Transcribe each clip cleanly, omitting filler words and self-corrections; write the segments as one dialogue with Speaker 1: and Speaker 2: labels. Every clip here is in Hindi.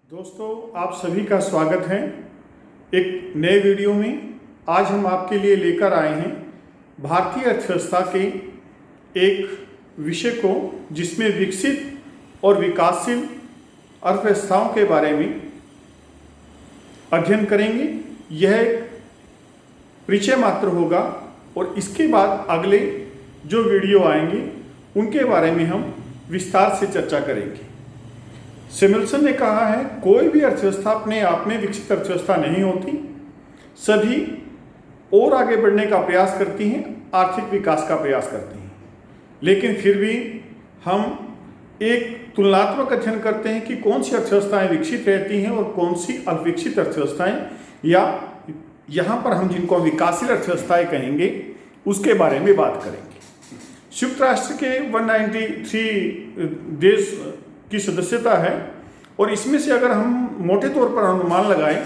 Speaker 1: दोस्तों, आप सभी का स्वागत है एक नए वीडियो में। आज हम आपके लिए लेकर आए हैं भारतीय अर्थव्यवस्था के एक विषय को, जिसमें विकसित और विकासशील अर्थव्यवस्थाओं के बारे में अध्ययन करेंगे। यह एक परिचय मात्र होगा और इसके बाद अगले जो वीडियो आएंगे उनके बारे में हम विस्तार से चर्चा करेंगे। सैमुअल्सन ने कहा है, कोई भी अर्थव्यवस्था अपने आप में विकसित अर्थव्यवस्था नहीं होती। सभी और आगे बढ़ने का प्रयास करती हैं, आर्थिक विकास का प्रयास करती हैं, लेकिन फिर भी हम एक तुलनात्मक अध्ययन करते हैं कि कौन सी अर्थव्यवस्थाएं विकसित रहती हैं और कौन सी अविकसित अर्थव्यवस्थाएं, या यहाँ पर हम जिनको विकासशील अर्थव्यवस्थाएं कहेंगे उसके बारे में बात करेंगे। संयुक्त राष्ट्र के 193 देश की सदस्यता है और इसमें से अगर हम मोटे तौर पर अनुमान लगाएं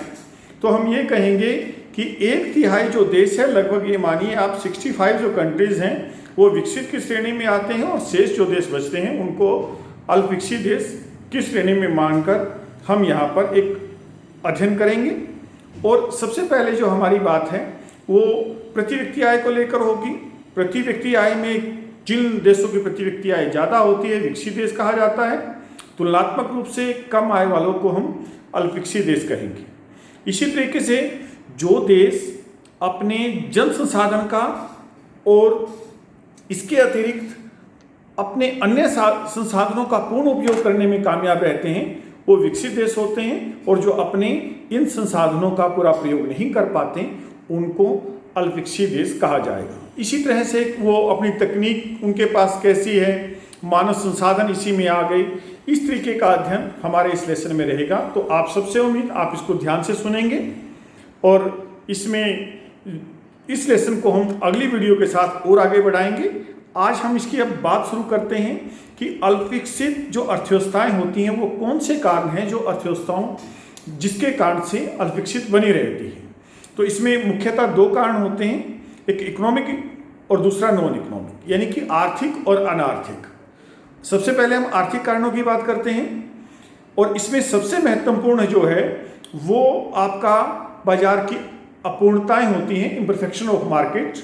Speaker 1: तो हम ये कहेंगे कि 1/3 जो देश है, लगभग ये मानिए आप 65 जो कंट्रीज़ हैं वो विकसित की श्रेणी में आते हैं और शेष जो देश बचते हैं उनको अल्पविकसित देश की श्रेणी में मानकर हम यहाँ पर एक अध्ययन करेंगे। और सबसे पहले जो हमारी बात है वो प्रति व्यक्ति आय को लेकर होगी। प्रति व्यक्ति आय में जिन देशों की प्रति व्यक्ति आय ज़्यादा होती है विकसित देश कहा जाता है। तुलनात्मक रूप से कम आय वालों को हम अल्पविकसित देश कहेंगे। इसी तरीके से जो देश अपने जन संसाधन का और इसके अतिरिक्त अपने अन्य संसाधनों का पूर्ण उपयोग करने में कामयाब रहते हैं वो विकसित देश होते हैं, और जो अपने इन संसाधनों का पूरा प्रयोग नहीं कर पाते उनको अल्पविकसित देश कहा जाएगा। इसी तरह से वो अपनी तकनीक उनके पास कैसी है, मानव संसाधन इसी में आ गई, इस तरीके का अध्ययन हमारे इस लेसन में रहेगा। तो आप सबसे उम्मीद आप इसको ध्यान से सुनेंगे और इसमें इस लेसन को हम अगली वीडियो के साथ और आगे बढ़ाएंगे। आज हम इसकी अब बात शुरू करते हैं कि अल्पविकसित जो अर्थव्यवस्थाएं होती हैं वो कौन से कारण हैं जो अर्थव्यवस्थाओं जिसके कारण से अल्पविकसित बनी रहती है। तो इसमें मुख्यतः 2 कारण होते हैं, एक इकोनॉमिक और दूसरा नॉन इकोनॉमिक, यानी कि आर्थिक और अनार्थिक। सबसे पहले हम आर्थिक कारणों की बात करते हैं और इसमें सबसे महत्वपूर्ण जो है वो आपका बाजार की अपूर्णताएं होती हैं, इम्परफेक्शन ऑफ मार्केट।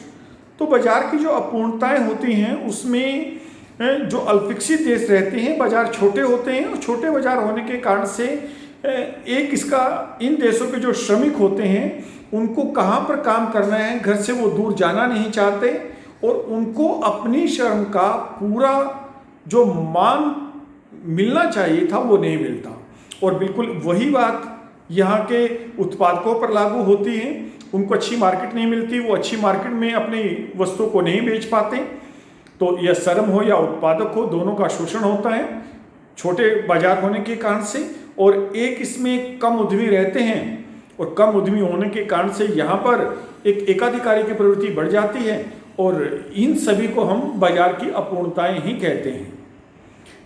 Speaker 1: तो बाजार की जो अपूर्णताएं होती हैं उसमें जो अल्पविकसित देश रहते हैं बाजार छोटे होते हैं, और छोटे बाजार होने के कारण से एक इसका इन देशों के जो श्रमिक होते हैं उनको कहाँ पर काम करना है, घर से वो दूर जाना नहीं चाहते और उनको अपनी श्रम का पूरा जो मान मिलना चाहिए था वो नहीं मिलता। और बिल्कुल वही बात यहाँ के उत्पादकों पर लागू होती है। उनको अच्छी मार्केट नहीं मिलती, वो अच्छी मार्केट में अपनी वस्तुओं को नहीं बेच पाते। तो यह श्रम हो या उत्पादक हो, दोनों का शोषण होता है छोटे बाजार होने के कारण से। और एक इसमें कम उद्यमी रहते हैं और कम उद्यमी होने के कारण से यहाँ पर एक एकाधिकारी की प्रवृत्ति बढ़ जाती है और इन सभी को हम बाजार की अपूर्णताएं ही कहते हैं।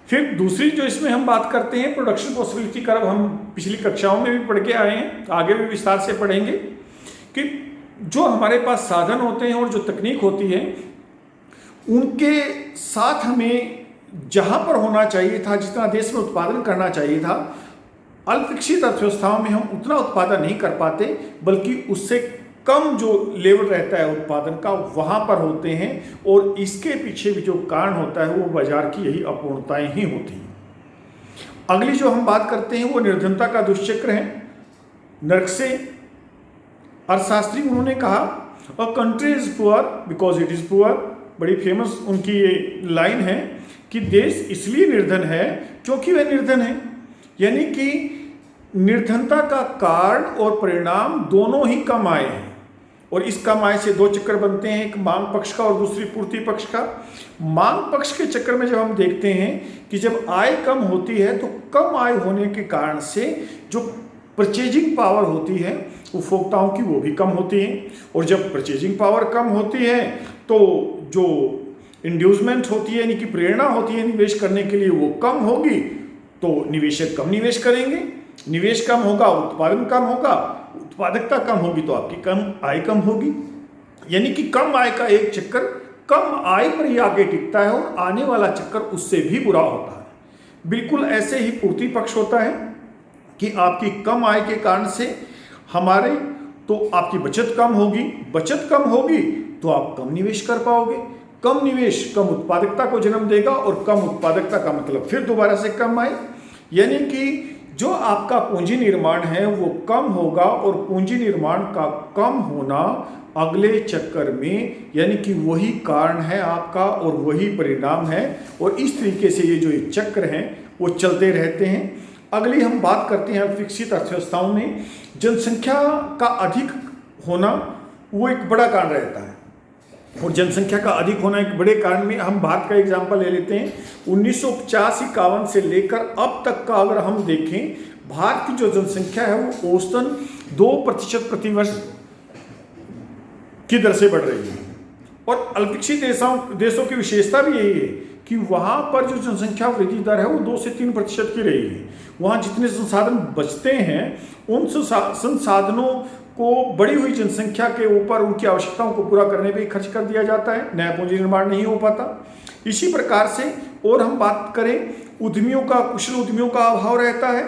Speaker 1: फिर दूसरी जो इसमें हम बात करते हैं प्रोडक्शन पॉसिबिलिटी कर्व, हम पिछली कक्षाओं में भी पढ़ के आए हैं, आगे भी विस्तार से पढ़ेंगे कि जो हमारे पास साधन होते हैं और जो तकनीक होती है उनके साथ हमें जहाँ पर होना चाहिए था, जितना देश में उत्पादन करना चाहिए था, अल्पविकसित अर्थव्यवस्थाओं में हम उतना उत्पादन नहीं कर पाते, बल्कि उससे कम जो लेवल रहता है उत्पादन का वहाँ पर होते हैं। और इसके पीछे भी जो कारण होता है वो बाजार की यही अपूर्णताएं ही होती हैं। अगली जो हम बात करते हैं वो निर्धनता का दुष्चक्र है। नर्क से अर्थशास्त्री उन्होंने कहा, a country is poor because it is poor. बड़ी फेमस उनकी ये लाइन है कि देश इसलिए निर्धन है क्योंकि वह निर्धन है। यानी कि निर्धनता का कारण और परिणाम दोनों ही कम आय हैं, और इस कम आय से 2 चक्कर बनते हैं, एक मांग पक्ष का और दूसरी पूर्ति पक्ष का। मांग पक्ष के चक्कर में जब हम देखते हैं कि जब आय कम होती है तो कम आय होने के कारण से जो परचेजिंग पावर होती है उपभोक्ताओं की वो भी कम होती है, और जब परचेजिंग पावर कम होती है तो जो इंड्यूसमेंट होती है यानी कि प्रेरणा होती है निवेश करने के लिए वो कम होगी, तो निवेशक कम निवेश करेंगे, निवेश कम होगा उत्पादन कम होगा, उत्पादकता कम होगी तो आपकी कम आय कम होगी। यानी कि कम आय का एक चक्कर कम आय पर ही आगे टिकता है और आने वाला चक्कर उससे भी बुरा होता है। बिल्कुल ऐसे ही पूर्ति पक्ष होता है। कि आपकी कम आय के कारण से हमारे तो आपकी बचत कम होगी, बचत कम होगी तो आप कम निवेश कर पाओगे, कम निवेश कम उत्पादकता को जन्म देगा और कम उत्पादकता का मतलब फिर दोबारा से कम आय, यानी कि जो आपका पूंजी निर्माण है वो कम होगा और पूंजी निर्माण का कम होना अगले चक्कर में, यानी कि वही कारण है आपका और वही परिणाम है, और इस तरीके से ये जो एक चक्र हैं वो चलते रहते हैं। अगली हम बात करते हैं विकसित अर्थव्यवस्थाओं में जनसंख्या का अधिक होना वो एक बड़ा कारण रहता है, और जनसंख्या का अधिक होना एक बड़े कारण में हम भारत का एग्जाम्पल ले लेते हैं। 1950-51 से लेकर अब तक का अगर हम देखें, भारत की जो जनसंख्या है वो औसतन 2% प्रतिवर्ष की दर से बढ़ रही है, और अल्पविकसित देशों की विशेषता भी यही है कि वहाँ पर जो जनसंख्या वृद्धि दर है वो 2 से 3% की रही है। वहाँ जितने संसाधन बचते हैं उन संसाधनों को बढ़ी हुई जनसंख्या के ऊपर उनकी आवश्यकताओं को पूरा करने पे खर्च कर दिया जाता है, नया पूंजी निर्माण नहीं हो पाता। इसी प्रकार से और हम बात करें उद्यमियों का, कुशल उद्यमियों का अभाव रहता है,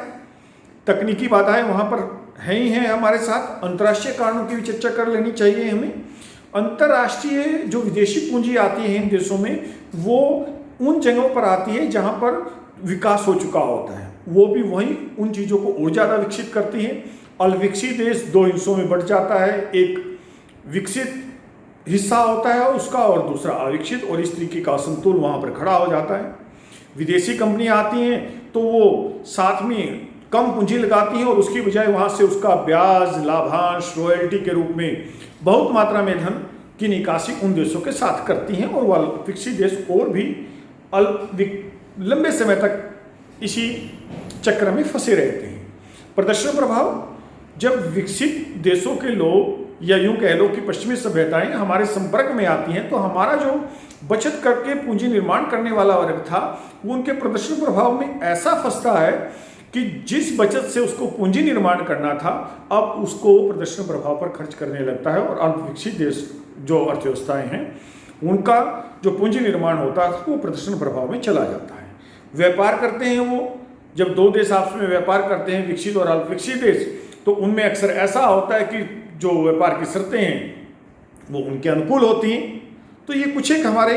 Speaker 1: तकनीकी बाधाएं वहाँ पर है ही हैं हमारे साथ। अंतर्राष्ट्रीय कारणों की भी चर्चा कर लेनी चाहिए हमें। अंतर्राष्ट्रीय जो विदेशी पूंजी आती है इन देशों में वो उन जगहों पर आती है जहाँ पर विकास हो चुका होता है, वो भी वहीं उन चीज़ों को और ज़्यादा विकसित करती है। अल्पविकसित देश 2 हिस्सों में बढ़ जाता है, एक विकसित हिस्सा होता है उसका और दूसरा अविकसित, और इस तरीके का असंतुल वहाँ पर खड़ा हो जाता है। विदेशी कंपनियाँ आती हैं तो वो साथ में कम पूंजी लगाती हैं और उसकी बजाय वहाँ से उसका ब्याज, लाभांश, रॉयल्टी के रूप में बहुत मात्रा में धन की निकासी उन देशों के साथ करती हैं, और वह विकसित देश और भी लंबे समय तक इसी चक्र में फंसे रहते हैं। प्रदर्शन प्रभाव, जब विकसित देशों के लोग या यूं कह लो कि पश्चिमी सभ्यताएं हमारे संपर्क में आती हैं तो हमारा जो बचत करके पूंजी निर्माण करने वाला वर्ग था वो उनके प्रदर्शन प्रभाव में ऐसा फंसता है कि जिस बचत से उसको पूंजी निर्माण करना था अब उसको प्रदर्शन प्रभाव पर खर्च करने लगता है, और अल्पविकसित देश जो अर्थव्यवस्थाएं हैं उनका जो पूंजी निर्माण होता है वो प्रदर्शन प्रभाव में चला जाता है। व्यापार करते हैं वो, जब 2 देश आपस में व्यापार करते हैं विकसित और अल्पविकसित देश, तो उनमें अक्सर ऐसा होता है कि जो व्यापार की शर्तें हैं वो उनके अनुकूल होती हैं। तो ये कुछ एक हमारे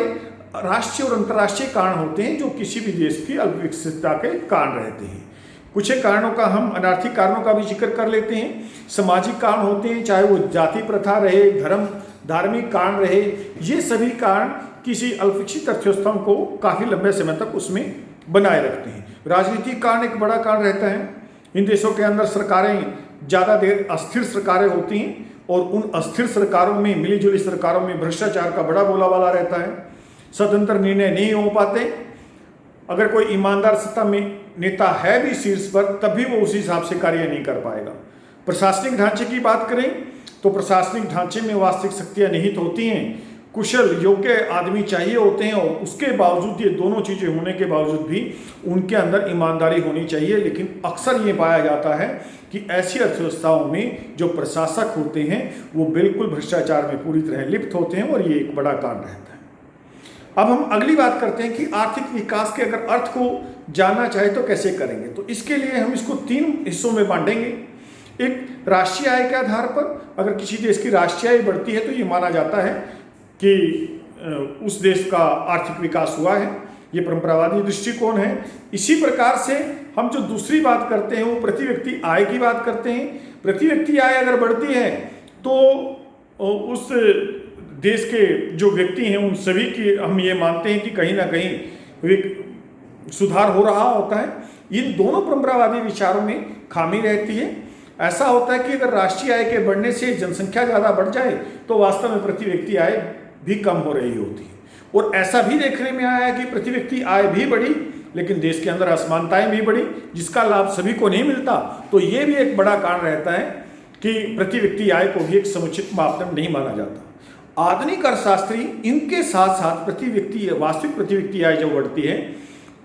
Speaker 1: राष्ट्रीय और अंतर्राष्ट्रीय कारण होते हैं जो किसी भी देश की अल्पविकसितता के कारण रहते हैं। कुछ एक कारणों का हम अनार्थिक कारणों का भी जिक्र कर लेते हैं। सामाजिक कारण होते हैं, चाहे वो जाति प्रथा रहे, धर्म धार्मिक कारण रहे, ये सभी कारण किसी अल्पविकसित अर्थव्यवस्थाओं को काफ़ी लंबे समय तक उसमें बनाए रखते हैं। राजनीतिक कारण एक बड़ा कारण रहता है। इन देशों के अंदर सरकारें ज़्यादा देर अस्थिर सरकारें होती हैं और उन अस्थिर सरकारों में, मिलीजुली सरकारों में भ्रष्टाचार का बड़ा बोलाबाला रहता है। स्वतंत्र निर्णय नहीं हो पाते। अगर कोई ईमानदार सत्ता में नेता है भी शीर्ष पर तब भी वो उसी हिसाब से कार्य नहीं कर पाएगा। प्रशासनिक ढांचे की बात करें तो प्रशासनिक ढांचे में वास्तविक शक्तियाँ निहित होती हैं, कुशल योग्य आदमी चाहिए होते हैं, और उसके बावजूद ये दोनों चीज़ें होने के बावजूद भी उनके अंदर ईमानदारी होनी चाहिए। लेकिन अक्सर ये पाया जाता है कि ऐसी अर्थव्यवस्थाओं में जो प्रशासक होते हैं वो बिल्कुल भ्रष्टाचार में पूरी तरह लिप्त होते हैं, और ये एक बड़ा कारण रहता है। अब हम अगली बात करते हैं कि आर्थिक विकास के अगर अर्थ को जानना चाहे तो कैसे करेंगे। तो इसके लिए हम इसको 3 हिस्सों में बांटेंगे। एक राष्ट्रीय आय के आधार पर, अगर किसी देश की राष्ट्रीय आय बढ़ती है तो ये माना जाता है कि उस देश का आर्थिक विकास हुआ है, ये परंपरावादी दृष्टिकोण है। इसी प्रकार से हम जो दूसरी बात करते हैं वो प्रति व्यक्ति आय की बात करते हैं। प्रति व्यक्ति आय अगर बढ़ती है तो उस देश के जो व्यक्ति हैं उन सभी की हम ये मानते हैं कि कहीं ना कहीं सुधार हो रहा होता है। इन दोनों परंपरावादी विचारों में खामी रहती है। ऐसा होता है कि अगर राष्ट्रीय आय के बढ़ने से जनसंख्या ज़्यादा बढ़ जाए तो वास्तव में प्रति व्यक्ति आय भी कम हो रही होती है, और ऐसा भी देखने में आया है कि प्रति व्यक्ति आय भी बढ़ी लेकिन देश के अंदर असमानताएं भी बढ़ी, जिसका लाभ सभी को नहीं मिलता। तो ये भी एक बड़ा कारण रहता है कि प्रति व्यक्ति आय को भी एक समुचित मापदंड नहीं माना जाता। आधुनिक अर्थशास्त्री इनके साथ साथ वास्तविक प्रति व्यक्ति आय जो बढ़ती है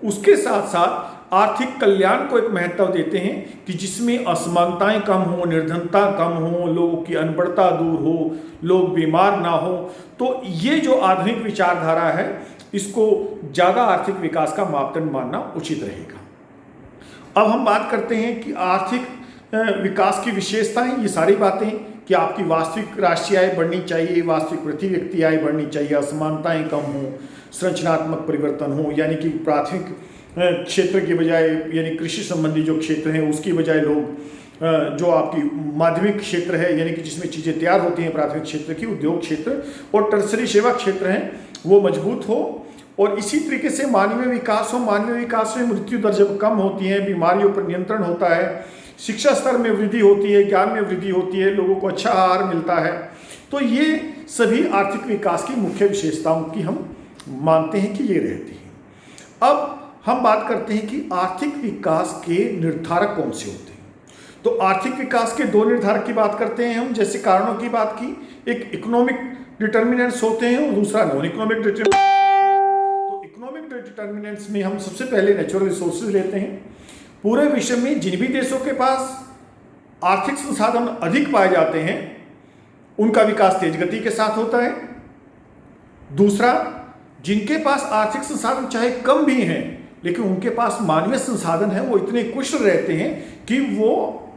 Speaker 1: उसके साथ साथ आर्थिक कल्याण को एक महत्व देते हैं कि जिसमें असमानताएं कम हो, निर्धनता कम हो, लोगों की अनपढ़ता दूर हो, लोग बीमार ना हो। तो ये जो आधुनिक विचारधारा है इसको ज़्यादा आर्थिक विकास का मापदंड मानना उचित रहेगा। अब हम बात करते हैं कि आर्थिक विकास की विशेषताएं, ये सारी बातें कि आपकी वास्तविक राष्ट्रीय आय बढ़नी चाहिए, वास्तविक प्रति व्यक्ति आय बढ़नी चाहिए, असमानताएं कम हो, संरचनात्मक परिवर्तन हो, यानी कि प्राथमिक क्षेत्र की बजाय यानी कृषि संबंधी जो क्षेत्र हैं उसकी बजाय लोग जो आपकी माध्यमिक क्षेत्र है यानी कि जिसमें चीज़ें तैयार होती हैं प्राथमिक क्षेत्र की, उद्योग क्षेत्र और टर्सरी सेवा क्षेत्र हैं वो मजबूत हो। और इसी तरीके से मानवीय विकास हो, मानवीय विकास में मृत्यु दर जब कम होती है, बीमारियों पर नियंत्रण होता है, शिक्षा स्तर में वृद्धि होती है, ज्ञान में वृद्धि होती है, लोगों को अच्छा आहार मिलता है, तो ये सभी आर्थिक विकास की मुख्य विशेषताओं की हम मानते हैं कि ये रहती है। अब हम बात करते हैं कि आर्थिक विकास के निर्धारक कौन से होते हैं। तो आर्थिक विकास के दो निर्धारक की बात करते हैं हम, जैसे कारणों की बात की, एक इकोनॉमिक डिटर्मिनेंट्स होते हैं और दूसरा नॉन इकोनॉमिक डिटर्मिनेंट्स। तो इकोनॉमिक डिटर्मिनेंट्स में हम सबसे पहले नेचुरल रिसोर्सेज लेते हैं। पूरे विश्व में जिन भी देशों के पास आर्थिक संसाधन अधिक पाए जाते हैं उनका विकास तेज गति के साथ होता है। दूसरा, जिनके पास आर्थिक संसाधन चाहे कम भी हैं लेकिन उनके पास मानवीय संसाधन है, वो इतने कुशल रहते हैं कि वो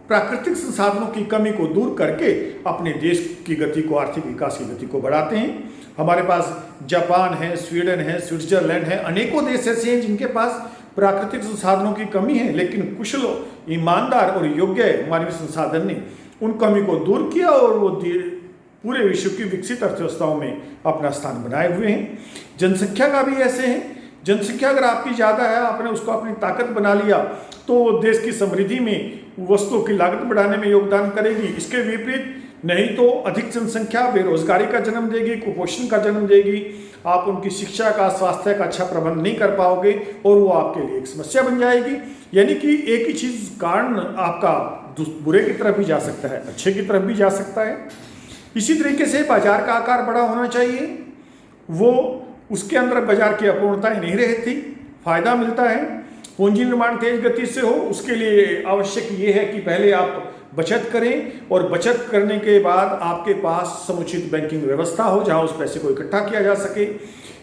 Speaker 1: प्राकृतिक संसाधनों की कमी को दूर करके अपने देश की गति को, आर्थिक विकास की गति को बढ़ाते हैं। हमारे पास जापान है, स्वीडन है, स्विट्जरलैंड है, अनेकों देश ऐसे हैं जिनके पास प्राकृतिक संसाधनों की कमी है लेकिन कुशल, ईमानदार और योग्य मानवीय संसाधन ने उन कमी को दूर किया और वो पूरे विश्व की विकसित अर्थव्यवस्थाओं में अपना स्थान बनाए हुए हैं। जनसंख्या का भी ऐसे है, जनसंख्या अगर आपकी ज़्यादा है, आपने उसको अपनी ताकत बना लिया तो देश की समृद्धि में, वस्तुओं की लागत बढ़ाने में योगदान करेगी। इसके विपरीत नहीं तो अधिक जनसंख्या बेरोजगारी का जन्म देगी, कुपोषण का जन्म देगी, आप उनकी शिक्षा का, स्वास्थ्य का अच्छा प्रबंध नहीं कर पाओगे और वो आपके लिए एक समस्या बन जाएगी। यानी कि एक ही चीज़ कारण आपका बुरे की तरफ भी जा सकता है, अच्छे की तरफ भी जा सकता है। इसी तरीके से बाजार का आकार बड़ा होना चाहिए, वो उसके अंदर बाजार की अपूर्णताएं नहीं रहती, फायदा मिलता है। पूंजी निर्माण तेज गति से हो, उसके लिए आवश्यक ये है कि पहले आप बचत करें और बचत करने के बाद आपके पास समुचित बैंकिंग व्यवस्था हो जहां उस पैसे को इकट्ठा किया जा सके।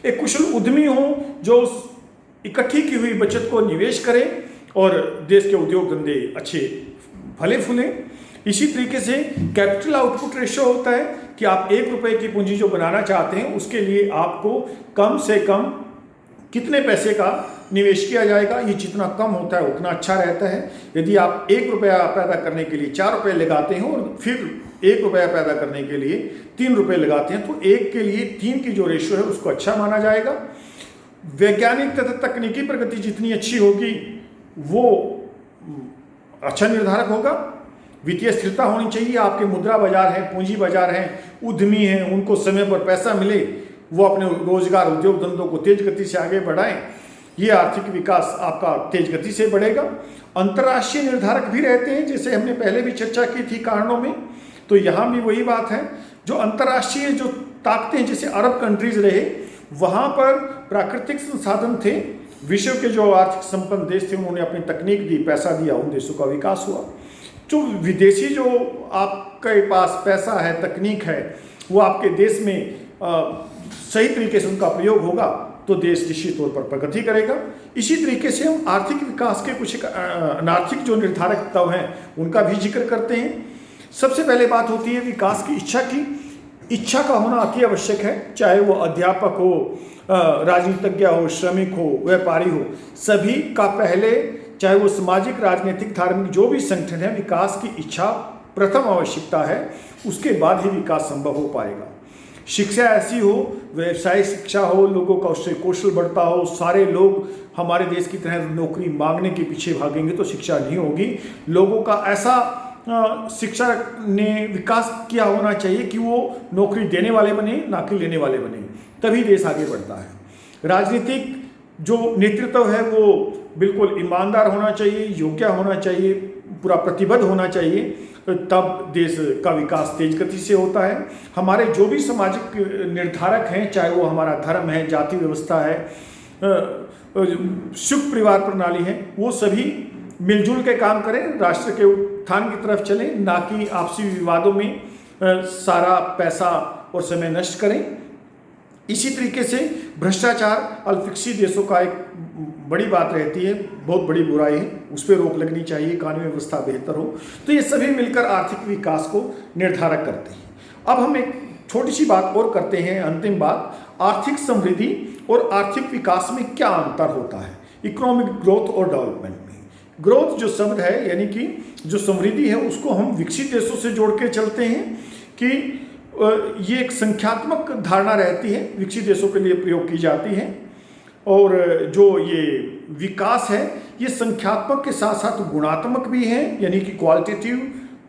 Speaker 1: एक कुशल उद्यमी हो जो उस इकट्ठी की हुई बचत को निवेश करे और देश के उद्योग धंधे अच्छे फले फूलें। इसी तरीके से कैपिटल आउटपुट रेशियो होता है कि आप 1 रुपए की पूंजी जो बनाना चाहते हैं उसके लिए आपको कम से कम कितने पैसे का निवेश किया जाएगा। ये जितना कम होता है उतना अच्छा रहता है। यदि आप 1 रुपया पैदा करने के लिए 4 रुपये लगाते हैं और फिर 1 रुपया पैदा करने के लिए 3 रुपये लगाते हैं तो 1 के लिए 3 की जो रेशियो है उसको अच्छा माना जाएगा। वैज्ञानिक तथा तकनीकी प्रगति जितनी अच्छी होगी वो अच्छा निर्धारक होगा। वित्तीय स्थिरता होनी चाहिए, आपके मुद्रा बाजार हैं, पूंजी बाजार हैं, उद्यमी हैं, उनको समय पर पैसा मिले, वो अपने रोजगार, उद्योग धंधों को तेज गति से आगे बढ़ाएं। ये आर्थिक विकास आपका तेज गति से बढ़ेगा। अंतर्राष्ट्रीय निर्धारक भी रहते हैं, जैसे हमने पहले भी चर्चा की थी कारणों में, तो यहाँ भी वही बात है। जो अंतर्राष्ट्रीय जो ताकतें, जैसे अरब कंट्रीज रहे, वहाँ पर प्राकृतिक संसाधन थे, विश्व के जो आर्थिक संपन्न देश थे उन्होंने अपनी तकनीक दी, पैसा दिया, उन देशों का विकास हुआ। जो विदेशी जो आपके पास पैसा है, तकनीक है, वो आपके देश में सही तरीके से उनका प्रयोग होगा तो देश निश्चित तौर पर प्रगति करेगा। इसी तरीके से हम आर्थिक विकास के कुछ अनार्थिक जो निर्धारक तत्व हैं उनका भी जिक्र करते हैं। सबसे पहले बात होती है विकास की इच्छा की। इच्छा का होना अति आवश्यक है, चाहे वो अध्यापक हो, राजनीतिज्ञ हो, श्रमिक हो, व्यापारी हो, सभी का पहले, चाहे वो सामाजिक, राजनीतिक, धार्मिक जो भी संगठन है, विकास की इच्छा प्रथम आवश्यकता है, उसके बाद ही विकास संभव हो पाएगा। शिक्षा ऐसी हो, व्यवसायिक शिक्षा हो, लोगों का उससे कौशल बढ़ता हो, सारे लोग हमारे देश की तरह नौकरी मांगने के पीछे भागेंगे तो शिक्षा नहीं होगी। लोगों का ऐसा शिक्षा ने विकास किया होना चाहिए कि वो नौकरी देने वाले बने, ना कि लेने वाले बने, तभी देश आगे बढ़ता है। राजनीतिक जो नेतृत्व है वो बिल्कुल ईमानदार होना चाहिए, योग्य होना चाहिए, पूरा प्रतिबद्ध होना चाहिए, तब देश का विकास तेज गति से होता है। हमारे जो भी सामाजिक निर्धारक हैं, चाहे वो हमारा धर्म है, जाति व्यवस्था है, सुख परिवार प्रणाली है, वो सभी मिलजुल के काम करें, राष्ट्र के उत्थान की तरफ चलें, ना कि आपसी विवादों में सारा पैसा और समय नष्ट करें। इसी तरीके से भ्रष्टाचार अल्पविकसित देशों का एक बड़ी बात रहती है, बहुत बड़ी बुराई है, उस पर रोक लगनी चाहिए, कानून व्यवस्था बेहतर हो। तो ये सभी मिलकर आर्थिक विकास को निर्धारक करते हैं। अब हम एक छोटी सी बात और करते हैं, अंतिम बात, आर्थिक समृद्धि और आर्थिक विकास में क्या अंतर होता है इकोनॉमिक ग्रोथ और डेवलपमेंट में। ग्रोथ जो शब्द है यानी कि जो समृद्धि है उसको हम विकसित देशों से जोड़ के चलते हैं कि ये एक संख्यात्मक धारणा रहती है, विकसित देशों के लिए प्रयोग की जाती है। और जो ये विकास है ये संख्यात्मक के साथ साथ गुणात्मक भी है, यानी कि क्वालिटेटिव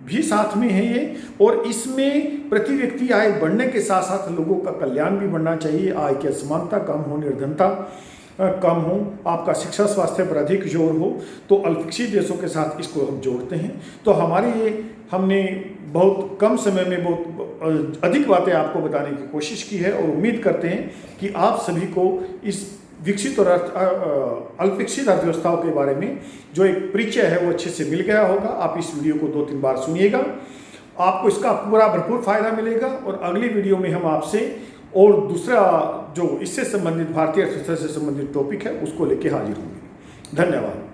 Speaker 1: भी साथ में है ये। और इसमें प्रति व्यक्ति आय बढ़ने के साथ साथ लोगों का कल्याण भी बढ़ना चाहिए, आय की असमानता कम हो, निर्धनता कम हो, आपका शिक्षा स्वास्थ्य पर अधिक जोर हो। तो अल्पविकसित देशों के साथ इसको हम जोड़ते हैं। तो हमारे ये हमने बहुत कम समय में बहुत अधिक बातें आपको बताने की कोशिश की है और उम्मीद करते हैं कि आप सभी को इस विकसित और अल्पविकसित अर्थव्यवस्थाओं के बारे में जो एक परिचय है वो अच्छे से मिल गया होगा। आप इस वीडियो को 2-3 बार सुनिएगा, आपको इसका पूरा भरपूर फायदा मिलेगा। और अगली वीडियो में हम आपसे और दूसरा जो इससे संबंधित भारतीय अर्थव्यवस्था से संबंधित टॉपिक है उसको लेके हाजिर होंगे। धन्यवाद।